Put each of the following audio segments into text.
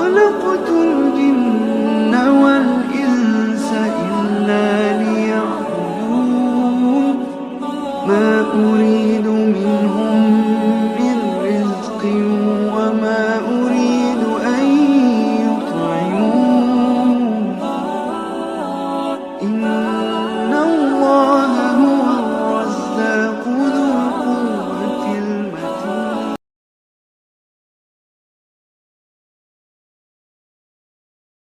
خلقت الجن والإنس إلا ليعبدون ما أريد منهم من رزق وما أريد أن يطعمون إن الله هو الرزاق ذو القوة المتين.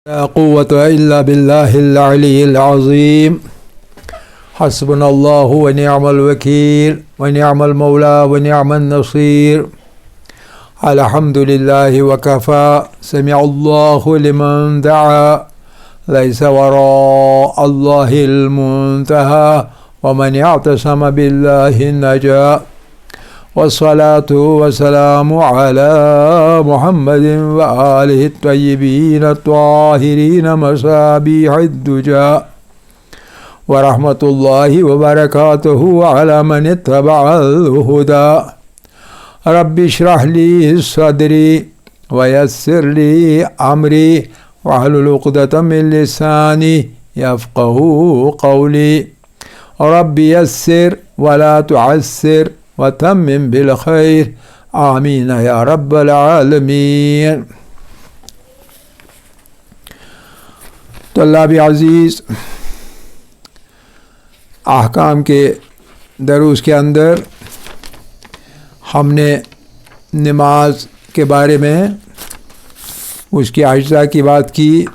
لا قوة إلا بالله العلي العظيم. حسبنا الله ونعم الوكيل ونعم المولى ونعم النصير. الحمد لله وكفى. سمع الله لمن دعا. ليس وراء الله المنتهى. ومن اعتصم بالله نجا. والصلاة والسلام على محمد وآله الطيبين الطاهرين مصابيح الدجى. ورحمة الله وبركاته على من اتبع الهدى. رب اشرح لي صدري ويسر لي أمري واحلل عقدة من لساني يفقه قولي. رب يسر ولا تعسر وتمم بالخير. آمین یا رب العالمین. طلاب عزیز، احکام کے دروس کے اندر ہم نے نماز کے بارے میں اس کی اجزاء کی بات کی،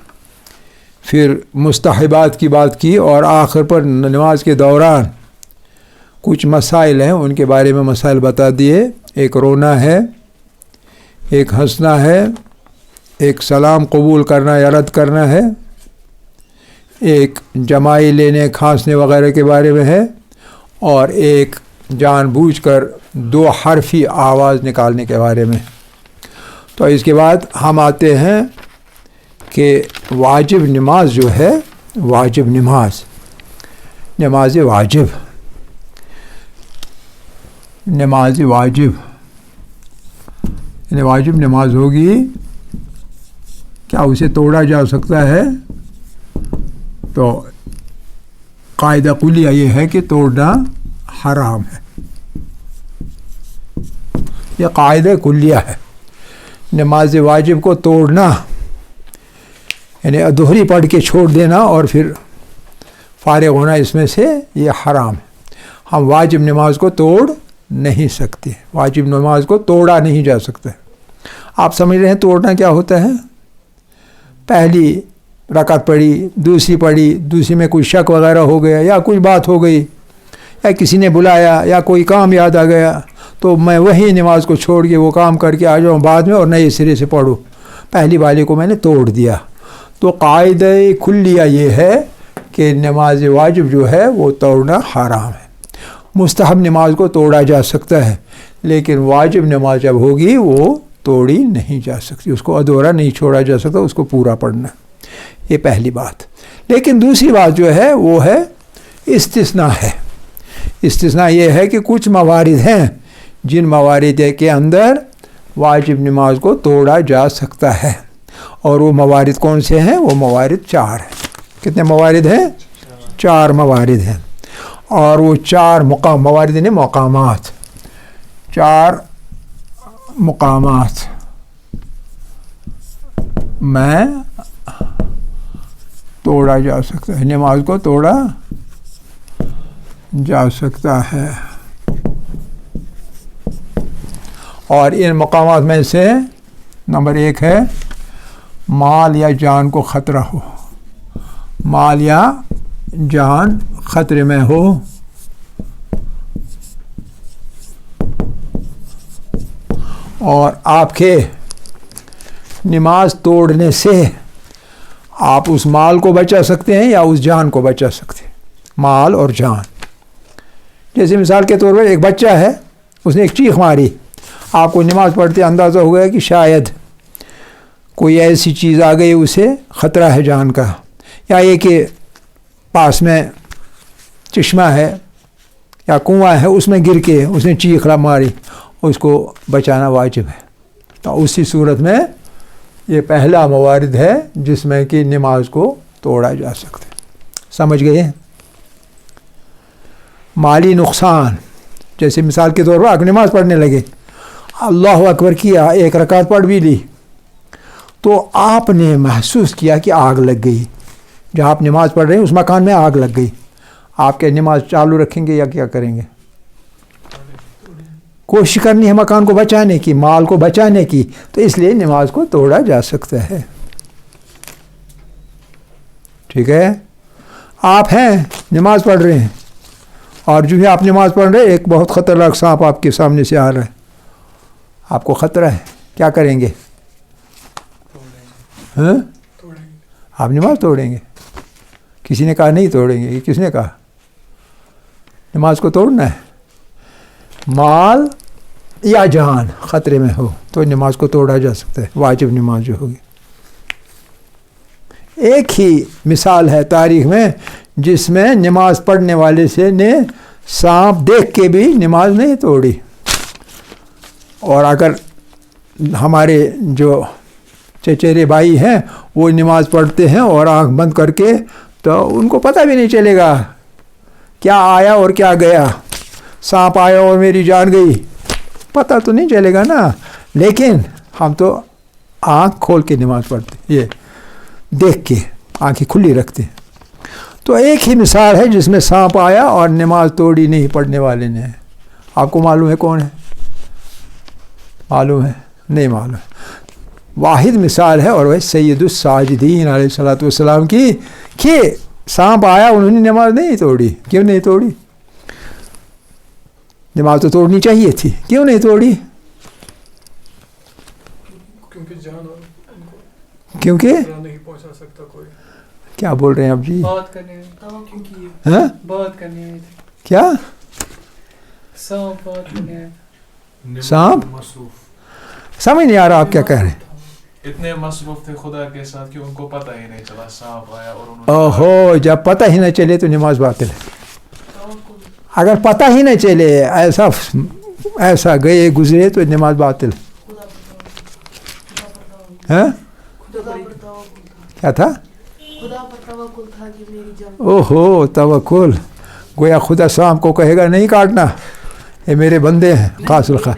پھر مستحبات کی بات کی، اور آخر پر نماز کے دوران کچھ مسائل ہیں ان کے بارے میں مسائل بتا دیے. ایک رونا ہے، ایک ہنسنا ہے، ایک سلام قبول کرنا یا رد کرنا ہے، ایک جمائی لینے کھانسنے وغیرہ کے بارے میں ہے، اور ایک جان بوجھ کر دو حرفی آواز نکالنے کے بارے میں. تو اس کے بعد ہم آتے ہیں کہ واجب نماز جو ہے، واجب نماز، نماز واجب، نماز واجب، یعنی واجب نماز ہوگی، کیا اسے توڑا جا سکتا ہے؟ تو قاعدہ کلیہ یہ ہے کہ توڑنا حرام ہے. یہ قاعدہ کلیہ ہے. نماز واجب کو توڑنا یعنی ادھوری پڑھ کے چھوڑ دینا اور پھر فارغ ہونا، اس میں سے یہ حرام ہے. ہم واجب نماز کو توڑ نہیں سکتے، واجب نماز کو توڑا نہیں جا سکتا. آپ سمجھ رہے ہیں توڑنا کیا ہوتا ہے؟ پہلی رکعت پڑھی، دوسری پڑھی، دوسری میں کوئی شک وغیرہ ہو گیا یا کوئی بات ہو گئی یا کسی نے بلایا یا کوئی کام یاد آ گیا، تو میں وہی نماز کو چھوڑ کے وہ کام کر کے آ جاؤں بعد میں اور نئے سرے سے پڑھوں. پہلی والی کو میں نے توڑ دیا. تو قاعدہ کلیہ یہ ہے کہ نماز واجب جو ہے وہ توڑنا حرام ہے. مستحب نماز کو توڑا جا سکتا ہے، لیکن واجب نماز جب ہوگی وہ توڑی نہیں جا سکتی، اس کو ادھورا نہیں چھوڑا جا سکتا، اس کو پورا پڑھنا. یہ پہلی بات. لیکن دوسری بات جو ہے وہ ہے استثناء ہے. استثناء یہ ہے کہ کچھ موارد ہیں جن موارد کے اندر واجب نماز کو توڑا جا سکتا ہے، اور وہ موارد کون سے ہیں؟ وہ موارد 4 ہیں. کتنے موارد ہیں؟ 4 موارد ہیں. اور وہ 4 موارد نے مقامات، 4 مقامات میں توڑا جا سکتا ہے، نماز کو توڑا جا سکتا ہے. اور ان مقامات میں سے نمبر 1 ہے مال یا جان کو خطرہ ہو، مال یا جان خطرے میں ہو، اور آپ کے نماز توڑنے سے آپ اس مال کو بچا سکتے ہیں یا اس جان کو بچا سکتے ہیں. مال اور جان، جیسے مثال کے طور پر ایک بچہ ہے، اس نے ایک چیخ ماری، آپ کو نماز پڑھتے اندازہ ہو گیا کہ شاید کوئی ایسی چیز آ گئی اسے خطرہ ہے جان کا، یا یہ کہ پاس میں چشمہ ہے یا کنواں ہے، اس میں گر کے اس نے چیخ ماری، اس کو بچانا واجب ہے. تو اسی صورت میں یہ پہلا موارد ہے جس میں کہ نماز کو توڑا جا سکتا ہے. سمجھ گئے؟ مالی نقصان، جیسے مثال کے طور پر آپ نماز پڑھنے لگے، اللہ اکبر کیا، ایک رکعت پڑھ بھی لی، تو آپ نے محسوس کیا کہ آگ لگ گئی. جہاں آپ نماز پڑھ رہے ہیں اس مکان میں آگ لگ گئی، آپ کیا نماز چالو رکھیں گے یا کیا کریں گے؟ کوشش کرنی ہے مکان کو بچانے کی، مال کو بچانے کی، تو اس لیے نماز کو توڑا جا سکتا ہے. ٹھیک ہے؟ آپ ہیں نماز پڑھ رہے ہیں اور جو ہے آپ نماز پڑھ رہے ہیں، ایک بہت خطرناک سانپ آپ کے سامنے سے آ رہا ہے، آپ کو خطرہ ہے، کیا کریں گے؟ ہاں؟ آپ نماز توڑیں گے؟ کسی نے کہا نہیں توڑیں گے، کس نے کہا؟ نماز کو توڑنا ہے. مال یا جان خطرے میں ہو تو نماز کو توڑا جا سکتا ہے، واجب نماز جو ہوگی. ایک ہی مثال ہے تاریخ میں جس میں نماز پڑھنے والے سے نے سانپ دیکھ کے بھی نماز نہیں توڑی. اور اگر ہمارے جو چچیرے بھائی ہیں وہ نماز پڑھتے ہیں اور آنکھ بند کر کے، تو ان کو پتہ بھی نہیں چلے گا کیا آیا اور کیا گیا. سانپ آیا اور میری جان گئی، پتہ تو نہیں چلے گا نا. لیکن ہم تو آنکھ کھول کے نماز پڑھتے، یہ دیکھ کے آنکھیں کھلی رکھتے. تو ایک ہی مثال ہے جس میں سانپ آیا اور نماز توڑی نہیں پڑھنے والے نے. آپ کو معلوم ہے کون ہے؟ معلوم ہے؟ نہیں معلوم. واحد مثال ہے اور وہ سید الساجدین علیہ الصلوۃ والسلام کی، کہ سانپ آیا انہوں نے نماز نہیں توڑی. کیوں نہیں توڑی؟ نماز تو توڑنی چاہیے تھی، کیوں نہیں توڑی؟ کیونکہ نہیں پہنچا سکتا کوئی. کیا بول رہے ہیں آپ جی؟ بات کرنے ہاں؟ بات کرنے کیا سانپ بات کرنے سانپ سمجھ نہیں آ رہا آپ کیا کہہ رہے ہیں. اتنے مصروف تھے خدا کے ساتھ کہ ان کو پتہ ہی نہیں چلا سانپ آیا اور انہوں اوہو، جب پتہ ہی نہ چلے تو نماز باطل ہے. اگر پتہ ہی نہ چلے، ایسا گئے گزرے تو نماز باطل. ہاں؟ کیا تھا؟ اوہو توکل. گویا خدا سانپ کو کہے گا نہیں کاٹنا، یہ میرے بندے ہیں خاص الخاص.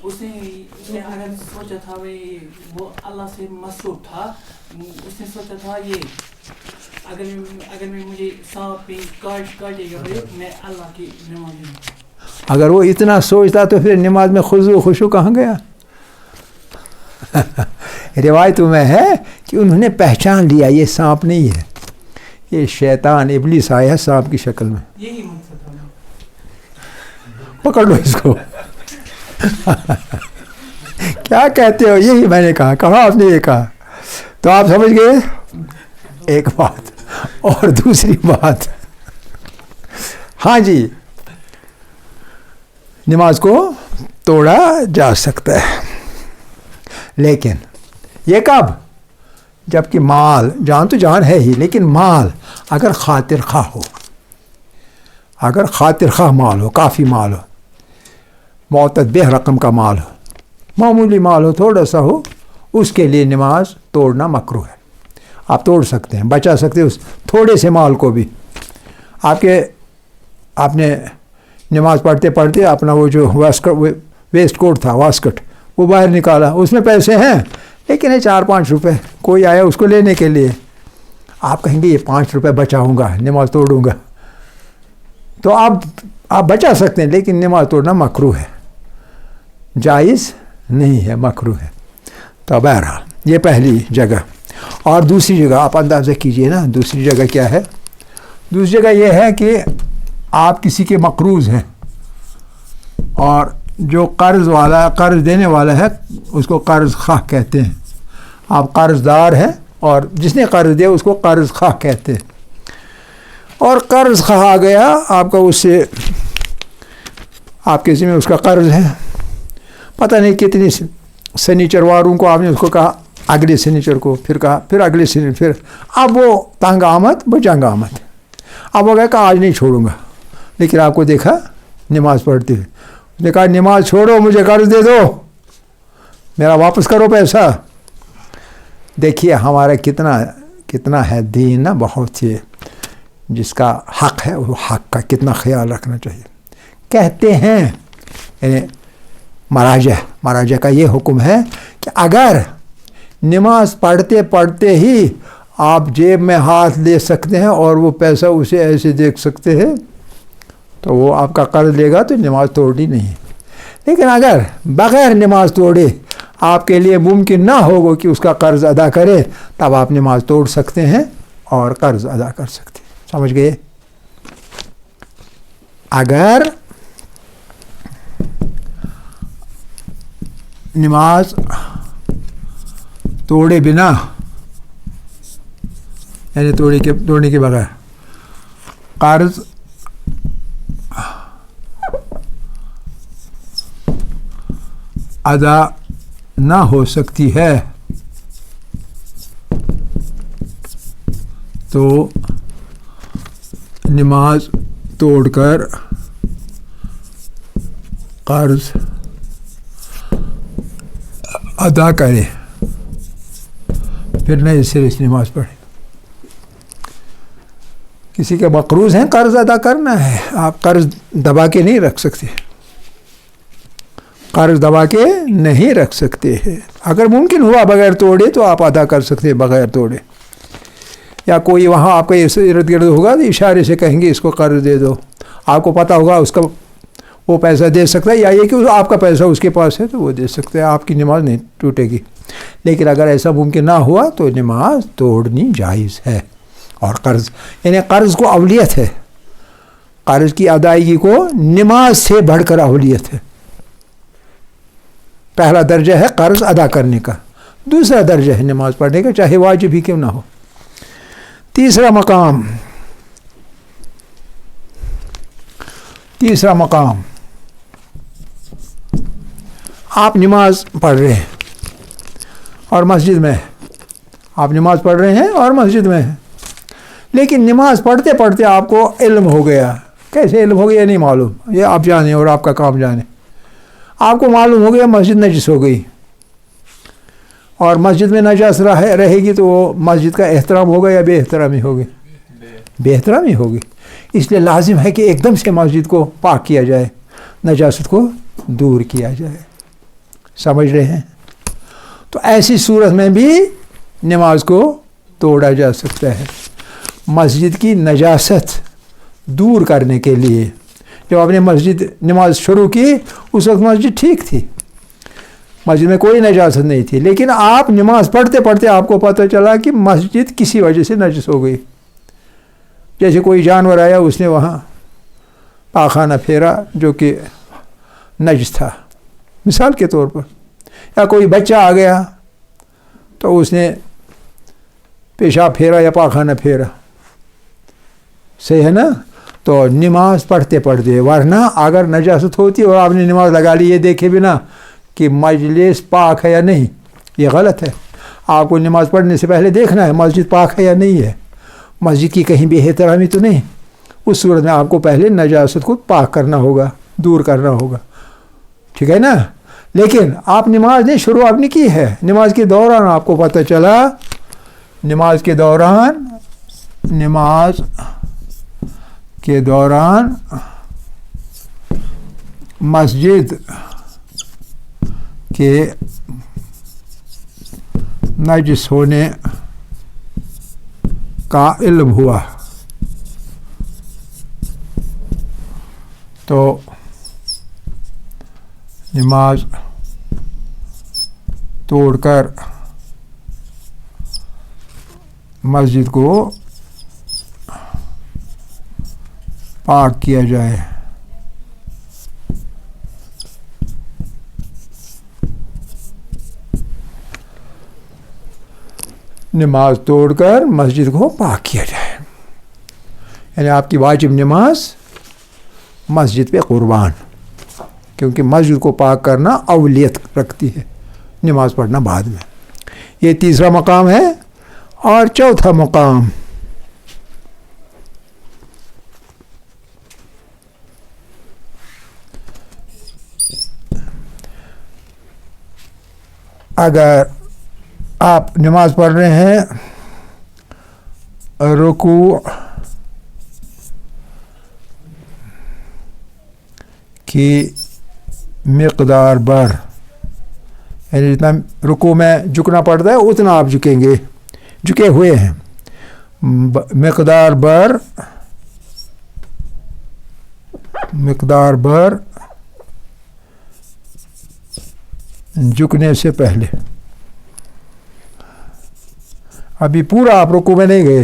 اس نے اگر سوچا تھا وہ اللہ سے مصروف تھا، اس نے سوچا تھا یہ اگر میں مجھے سانپ میں کاٹے گا میں اللہ کی نماز دوں. اگر وہ اتنا سوچتا تو پھر نماز میں خضوع و خشوع کہاں گیا؟ روایتوں میں ہے کہ انہوں نے پہچان لیا یہ سانپ نہیں ہے، یہ شیطان ابلیس آیا ہے سانپ کی شکل میں. یہی مقصد تھا. پکڑ لو اس کو. کیا کہتے ہو؟ یہی میں نے کہا آپ نے یہ کہا. تو آپ سمجھ گئے ایک بات. اور دوسری بات، ہاں جی، نماز کو توڑا جا سکتا ہے، لیکن یہ کب؟ جب کہ مال، جان تو جان ہے ہی، لیکن مال اگر خاطر خواہ ہو، اگر خاطر خواہ مال ہو، کافی مال ہو، معتدبہ رقم کا مال ہو، معمولی مال ہو، تھوڑا سا ہو، اس کے لیے نماز توڑنا مکروہ ہے. آپ توڑ سکتے ہیں، بچا سکتے ہیں اس تھوڑے سے مال کو بھی. آپ نے نماز پڑھتے پڑھتے اپنا وہ جو ویسٹ کوٹ تھا، واسکٹ، وہ باہر نکالا، اس میں پیسے ہیں لیکن ہے 4-5 روپے. کوئی آیا اس کو لینے کے لیے، آپ کہیں گے یہ 5 روپے بچاؤں گا، نماز توڑوں گا. تو آپ بچا سکتے ہیں، لیکن نماز توڑنا مکروہ ہے، جائز نہیں ہے، مکروہ ہے. تو بہرحال یہ پہلی جگہ. اور دوسری جگہ آپ اندازہ کیجئے نا، دوسری جگہ کیا ہے؟ دوسری جگہ یہ ہے کہ آپ کسی کے مقروض ہیں اور جو قرض دینے والا ہے اس کو قرض خواہ کہتے ہیں. آپ قرض دار ہیں اور جس نے قرض دیا اس کو قرض خواہ کہتے ہیں. اور قرض خواہ آ گیا آپ کا، اس سے آپ کے ذمہ اس کا قرض ہے، پتہ نہیں کتنی سنیچر واروں کو آپ نے اس کو کہا، اگلے سنیچر کو پھر کہا، پھر اگلے سنیچر، پھر اب وہ تنگ آمد بجنگ آمد. اب وہ کہا کہ آج نہیں چھوڑوں گا، لیکن آپ کو دیکھا نماز پڑھتے ہوئے، اس نے کہا نماز چھوڑو، مجھے قرض دے دو، میرا واپس کرو پیسہ. دیکھیے ہمارا کتنا ہے دین نا، بہت ہی جس کا حق ہے وہ حق کا کتنا خیال رکھنا چاہیے. کہتے ہیں یعنی مراجع کا یہ حکم ہے کہ اگر نماز پڑھتے پڑھتے ہی آپ جیب میں ہاتھ لے سکتے ہیں اور وہ پیسہ اسے ایسے دیکھ سکتے ہیں تو وہ آپ کا قرض لے گا تو نماز توڑنی نہیں. لیکن اگر بغیر نماز توڑے آپ کے لیے ممکن نہ ہوگا کہ اس کا قرض ادا کرے، تب آپ نماز توڑ سکتے ہیں اور قرض ادا کر سکتے ہیں. سمجھ گئے؟ اگر نماز توڑے بنا یعنی توڑنے کے بغیر قرض ادا نہ ہو سکتی ہے تو نماز توڑ کر قرض ادا کرے، پھر نئے سرے سے نماز پڑھے. کسی کے مقروض ہیں، قرض ادا کرنا ہے، آپ قرض دبا کے نہیں رکھ سکتے، قرض دبا کے نہیں رکھ سکتے ہیں. اگر ممکن ہوا بغیر توڑے تو آپ ادا کر سکتے ہیں بغیر توڑے. یا کوئی وہاں آپ کا ارد گرد ہوگا تو اشارے سے کہیں گے اس کو قرض دے دو، آپ کو پتہ ہوگا اس کا وہ پیسہ دے سکتا ہے، یا یہ کہ آپ کا پیسہ اس کے پاس ہے تو وہ دے سکتا ہے، آپ کی نماز نہیں ٹوٹے گی. لیکن اگر ایسا ممکن نہ ہوا تو نماز توڑنی جائز ہے. اور قرض یعنی قرض کو اولیت ہے، قرض کی ادائیگی کو نماز سے بڑھ کر اولیت ہے. پہلا درجہ ہے قرض ادا کرنے کا، دوسرا درجہ ہے نماز پڑھنے کا، چاہے واجب ہی کیوں نہ ہو. تیسرا مقام آپ نماز پڑھ رہے ہیں اور مسجد میں آپ نماز پڑھ رہے ہیں اور مسجد میں ہیں، لیکن نماز پڑھتے پڑھتے آپ کو علم ہو گیا. کیسے علم ہو گیا نہیں معلوم، یہ آپ جانیں اور آپ کا کام جانیں. آپ کو معلوم ہو گیا مسجد نجس ہو گئی، اور مسجد میں نجاست رہے گی تو وہ مسجد کا احترام ہوگا یا بے احترامی ہوگی؟ بے احترامی ہوگی. اس لیے لازم ہے کہ ایک دم سے مسجد کو پاک کیا جائے، نجاست کو دور کیا جائے. سمجھ رہے ہیں؟ تو ایسی صورت میں بھی نماز کو توڑا جا سکتا ہے. مسجد کی نجاست دور کرنے کے لیے جب آپ نے نماز شروع کی اس وقت مسجد ٹھیک تھی، مسجد میں کوئی نجاست نہیں تھی، لیکن آپ نماز پڑھتے پڑھتے آپ کو پتہ چلا کہ مسجد کسی وجہ سے نجس ہو گئی. جیسے کوئی جانور آیا اس نے وہاں پاخانہ پھیرا جو کہ نجس تھا مثال کے طور پر، یا کوئی بچہ آ گیا تو اس نے پیشاب پھیرا یا پاخانہ پھیرا. صحیح ہے نا؟ تو نماز پڑھتے پڑھتے، ورنہ اگر نجاست ہوتی اور آپ نے نماز لگا لی یہ دیکھے بنا کہ مجلس پاک ہے یا نہیں، یہ غلط ہے. آپ کو نماز پڑھنے سے پہلے دیکھنا ہے مسجد پاک ہے یا نہیں ہے، مسجد کی کہیں بے احترامی تو نہیں. اس صورت میں آپ کو پہلے نجاست کو پاک کرنا ہوگا، دور کرنا ہوگا. ٹھیک ہے نا؟ لیکن آپ نماز نے شروع آپ نے کی ہے، نماز کے دوران آپ کو پتہ چلا، نماز کے دوران مسجد کے نجس ہونے کا علم ہوا تو نماز توڑ کر مسجد کو پاک کیا جائے. نماز توڑ کر مسجد کو پاک کیا جائے، یعنی آپ کی واجب نماز مسجد پہ قربان، کیونکہ مسجد کو پاک کرنا اولیت رکھتی ہے، نماز پڑھنا بعد میں. یہ تیسرا مقام ہے. اور چوتھا مقام اگر آپ نماز پڑھ رہے ہیں، رکوع کی مقدار بھر، یعنی جتنا رکوع میں جھکنا پڑتا ہے اتنا آپ جھکیں گے، جھکے ہوئے ہیں، مقدار بھر جھکنے سے پہلے۔ ابھی پورا آپ رکوع میں نہیں گئے،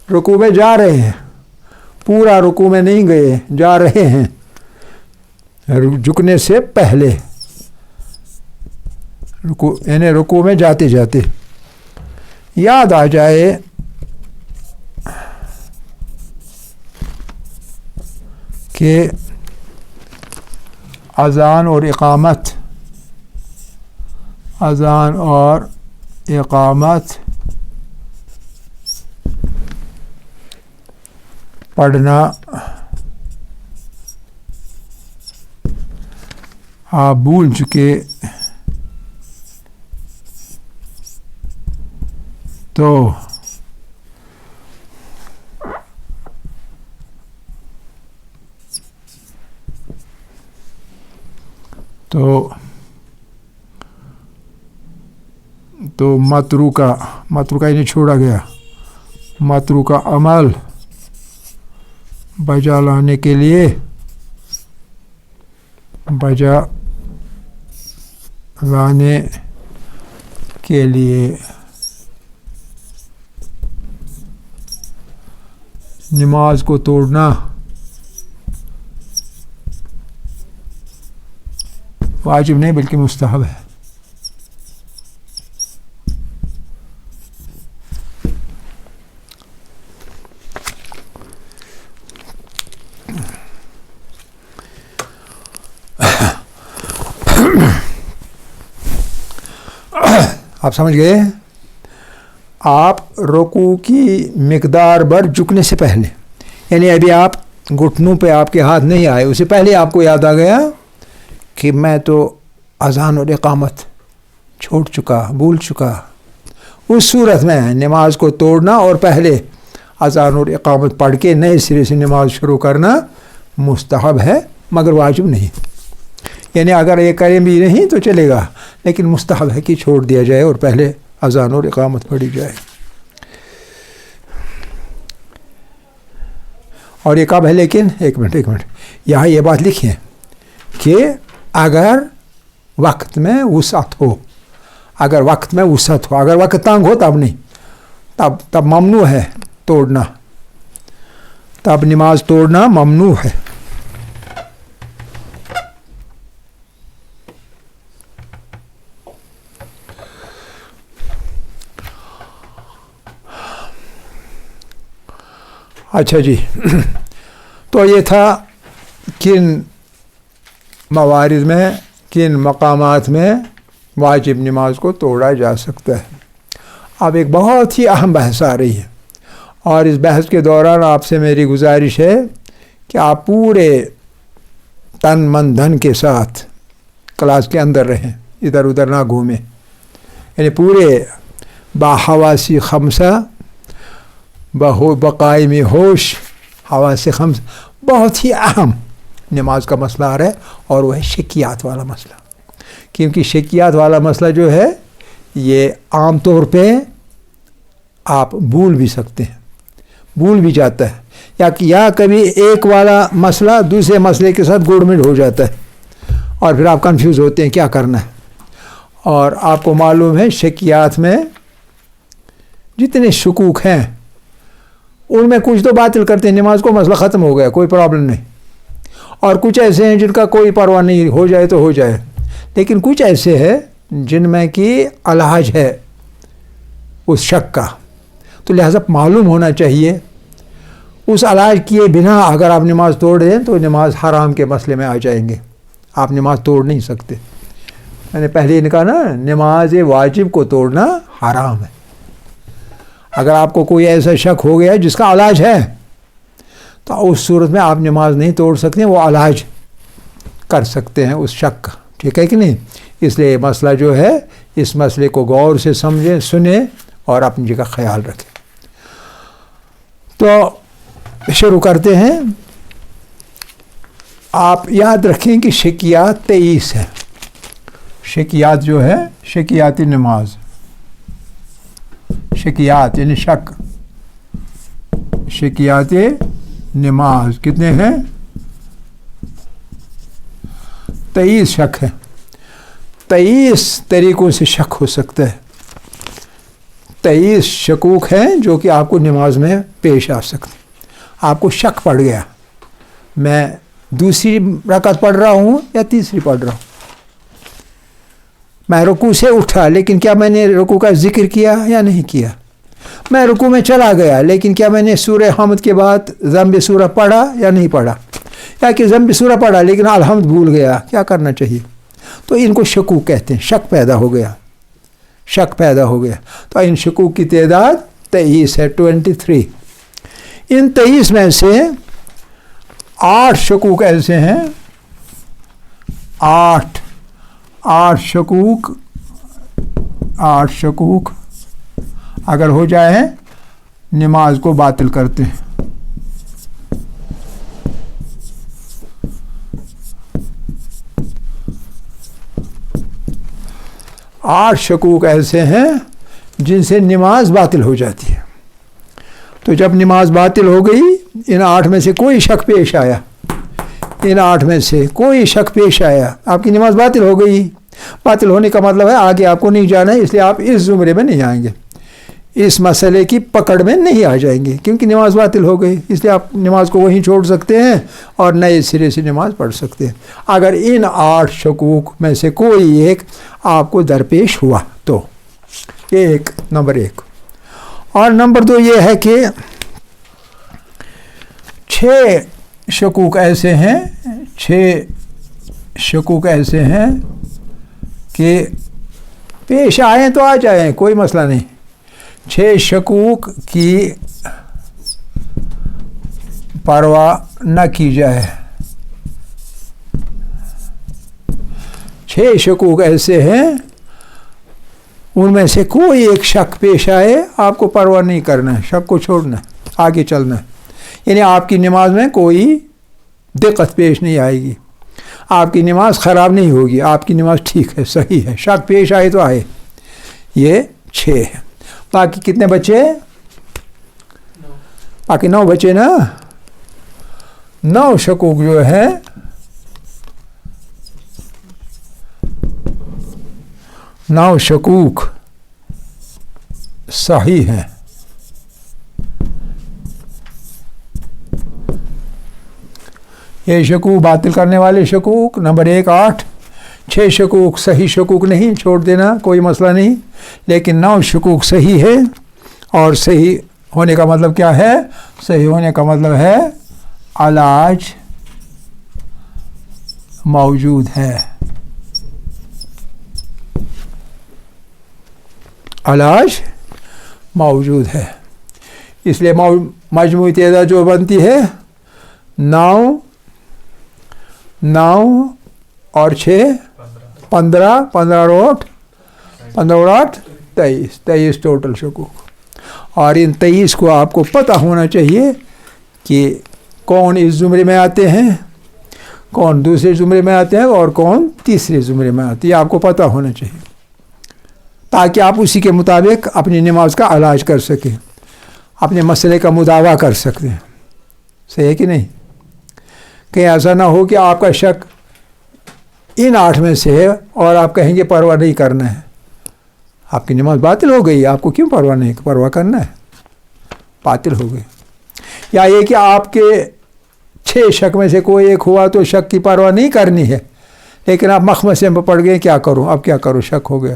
رکوع میں جا رہے ہیں، پورا رکوع میں نہیں گئے، جا رہے ہیں، جھکنے سے پہلے، یعنی رکوع میں جاتے جاتے یاد آ جائے کہ اذان اور اقامت پڑھنا آپ بھول چکے تو متروکہ انہیں چھوڑا گیا، متروکہ عمل بجا لانے کے لیے نماز کو توڑنا واجب نہیں بلکہ مستحب ہے۔ آپ سمجھ گئے؟ آپ رکوع کی مقدار بھر جھکنے سے پہلے، یعنی ابھی آپ گھٹنوں پہ آپ کے ہاتھ نہیں آئے، اس سے پہلے آپ کو یاد آ گیا کہ میں تو اذان اور اقامت چھوڑ چکا، بھول چکا، اس صورت میں نماز کو توڑنا اور پہلے اذان اور اقامت پڑھ کے نئے سرے سے نماز شروع کرنا مستحب ہے مگر واجب نہیں، یعنی اگر یہ کریں بھی نہیں تو چلے گا، لیکن مستحب ہے کہ چھوڑ دیا جائے اور پہلے اذان اور اقامت پڑھی جائے۔ اور یہ کب ہے؟ لیکن ایک منٹ یہاں یہ بات لکھیں کہ اگر وقت میں وسعت ہو، اگر وقت تنگ ہو تب نہیں، تب ممنوع ہے توڑنا، تب نماز توڑنا ممنوع ہے۔ اچھا جی، تو یہ تھا کن موارد میں، کن مقامات میں واجب نماز کو توڑا جا سکتا ہے۔ اب ایک بہت ہی اہم بحث آ رہی ہے، اور اس بحث کے دوران آپ سے میری گزارش ہے کہ آپ پورے تن من دھن کے ساتھ کلاس کے اندر رہیں، ادھر ادھر نہ گھومیں، یعنی پورے باحواسی خمسہ بقائم ہوش، حواس خمس، بہت ہی اہم نماز کا مسئلہ آ رہا ہے، اور وہ ہے شکیات والا مسئلہ، کیونکہ شکیات والا مسئلہ جو ہے یہ عام طور پہ آپ بھول بھی سکتے ہیں، بھول بھی جاتا ہے، یا کبھی ایک والا مسئلہ دوسرے مسئلے کے ساتھ گڑ مڑ ہو جاتا ہے، اور پھر آپ کنفیوز ہوتے ہیں کیا کرنا ہے۔ اور آپ کو معلوم ہے شکیات میں جتنے شکوک ہیں ان میں کچھ تو باطل کرتے ہیں نماز کو، مسئلہ ختم ہو گیا، کوئی پرابلم نہیں، اور کچھ ایسے ہیں جن کا کوئی پرواہ نہیں، ہو جائے تو ہو جائے، لیکن کچھ ایسے ہیں جن میں کہ علاج ہے اس شک کا، تو لہذا معلوم ہونا چاہیے، اس علاج کیے بنا اگر آپ نماز توڑ دیں تو نماز حرام کے مسئلے میں آ جائیں گے، آپ نماز توڑ نہیں سکتے۔ میں نے پہلے ان کا نماز واجب کو توڑنا حرام ہے۔ اگر آپ کو کوئی ایسا شک ہو گیا جس کا علاج ہے تو اس صورت میں آپ نماز نہیں توڑ سکتے، وہ علاج کر سکتے ہیں اس شک کا، ٹھیک ہے کہ نہیں؟ اس لیے مسئلہ جو ہے اس مسئلے کو غور سے سمجھیں، سنیں اور اپنی جگہ خیال رکھیں۔ تو شروع کرتے ہیں۔ آپ یاد رکھیں کہ شکیات 23 ہے۔ شکیات جو ہے، شکیات نماز، شکیات یعنی شک، شکیات نماز کتنے ہیں؟ 23 شک ہے۔ 23 طریقوں سے شک ہو سکتا ہے۔ 23 شکوک ہیں جو کہ آپ کو نماز میں پیش آ سکتے۔ آپ کو شک پڑ گیا، میں دوسری رکعت پڑھ رہا ہوں یا تیسری پڑھ رہا ہوں، میں رکوع سے اٹھا لیکن کیا میں نے رکوع کا ذکر کیا یا نہیں کیا، میں رکوع میں چلا گیا لیکن کیا میں نے سورہ حمد کے بعد ذنب سورہ پڑھا یا نہیں پڑھا، یا کہ ذنب سورہ پڑھا لیکن الحمد بھول گیا، کیا کرنا چاہیے؟ تو ان کو شکوک کہتے ہیں۔ شک پیدا ہو گیا، شک پیدا ہو گیا۔ تو ان شکوک کی تعداد 23 ہے، 23۔ ان 23 میں سے 8 شکوک ایسے ہیں، 8 شکوک اگر ہو جائے نماز کو باطل کرتے ہیں۔ 8 شکوک ایسے ہیں جن سے نماز باطل ہو جاتی ہے۔ تو جب نماز باطل ہو گئی، ان 8 میں سے کوئی شک پیش آیا، ان 8 میں سے کوئی شک پیش آیا، آپ کی نماز باطل ہو گئی۔ باطل ہونے کا مطلب ہے آگے آپ کو نہیں جانا ہے، اس لیے آپ اس زمرے میں نہیں آئیں گے، اس مسئلے کی پکڑ میں نہیں آ جائیں گے، کیونکہ نماز باطل ہو گئی۔ اس لیے آپ نماز کو وہیں چھوڑ سکتے ہیں اور نئے سرے سے نماز پڑھ سکتے ہیں اگر ان 8 شکوک میں سے کوئی ایک آپ کو درپیش ہوا تو۔ یہ نمبر 1۔ اور نمبر 2 یہ ہے کہ 6 شکوک ایسے ہیں، 6 شکوک ایسے ہیں کہ پیش آئیں تو آ جائیں، کوئی مسئلہ نہیں۔ 6 شکوک کی پرواہ نہ کی جائے۔ 6 شکوک ایسے ہیں، ان میں سے کوئی ایک شک پیش آئے، آپ کو پرواہ نہیں کرنا ہے، شک کو چھوڑنا ہے، آگے چلنا ہے۔ یعنی آپ کی نماز میں کوئی دقت پیش نہیں آئے گی، آپ کی نماز خراب نہیں ہوگی، آپ کی نماز ٹھیک ہے، صحیح ہے۔ شک پیش آئے تو آئے۔ یہ 6 ہے۔ باقی کتنے بچے؟ باقی 9 بچے نا۔ 9 شکوک جو ہے نو شکوک صحیح ہیں۔ یہ شکوک باطل کرنے والے شکوک نمبر 1 8، 6 شکوک صحیح شکوک نہیں، چھوڑ دینا کوئی مسئلہ نہیں، لیکن 9 شکوک صحیح ہے۔ اور صحیح ہونے کا مطلب کیا ہے؟ صحیح ہونے کا مطلب ہے علاج موجود ہے، علاج موجود ہے۔ اس لیے مجموعی تعداد جو بنتی ہے 9 اور 6 15 15 اور 8 23 ٹوٹل شکوک۔ اور ان 23 کو آپ کو پتہ ہونا چاہیے کہ کون اس زمرے میں آتے ہیں، کون دوسرے زمرے میں آتے ہیں اور کون تیسرے زمرے میں آتے ہیں، یہ آپ کو پتہ ہونا چاہیے تاکہ آپ اسی کے مطابق اپنی نماز کا علاج کر سکیں، اپنے مسئلے کا مداوع کر سکتے ہیں۔ صحیح ہے کہ نہیں؟ کہیں ایسا نہ ہو کہ آپ کا شک ان 8 میں سے ہے اور آپ کہیں گے پرواہ نہیں کرنا ہے، آپ کی نماز باطل ہو گئی، آپ کو کیوں پرواہ کرنا ہے؟ باطل ہو گئی۔ یا یہ کہ آپ کے 6 شک میں سے کوئی ایک ہوا تو شک کی پرواہ نہیں کرنی ہے، لیکن آپ مخمصے میں پڑ گئے، کیا کروں اب، کیا کروں، شک ہو گیا۔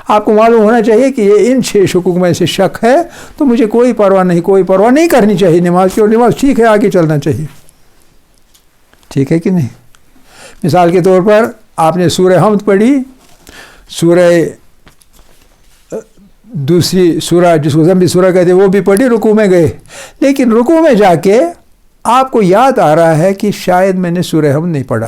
آپ کو معلوم ہونا چاہیے کہ یہ ان 6 شکوک میں سے شک ہے تو مجھے کوئی پرواہ نہیں کرنی چاہیے نماز کی، اور نماز ٹھیک ہے، آگے چلنا چاہیے۔ ٹھیک ہے کہ نہیں؟ مثال کے طور پر آپ نے سورہ حمد پڑھی، دوسری سورہ جس کو ذنبی سورہ کہتے ہیں وہ بھی پڑھی، رکوع میں گئے، لیکن رکوع میں جا کے آپ کو یاد آ رہا ہے کہ شاید میں نے سورہ حمد نہیں پڑھا،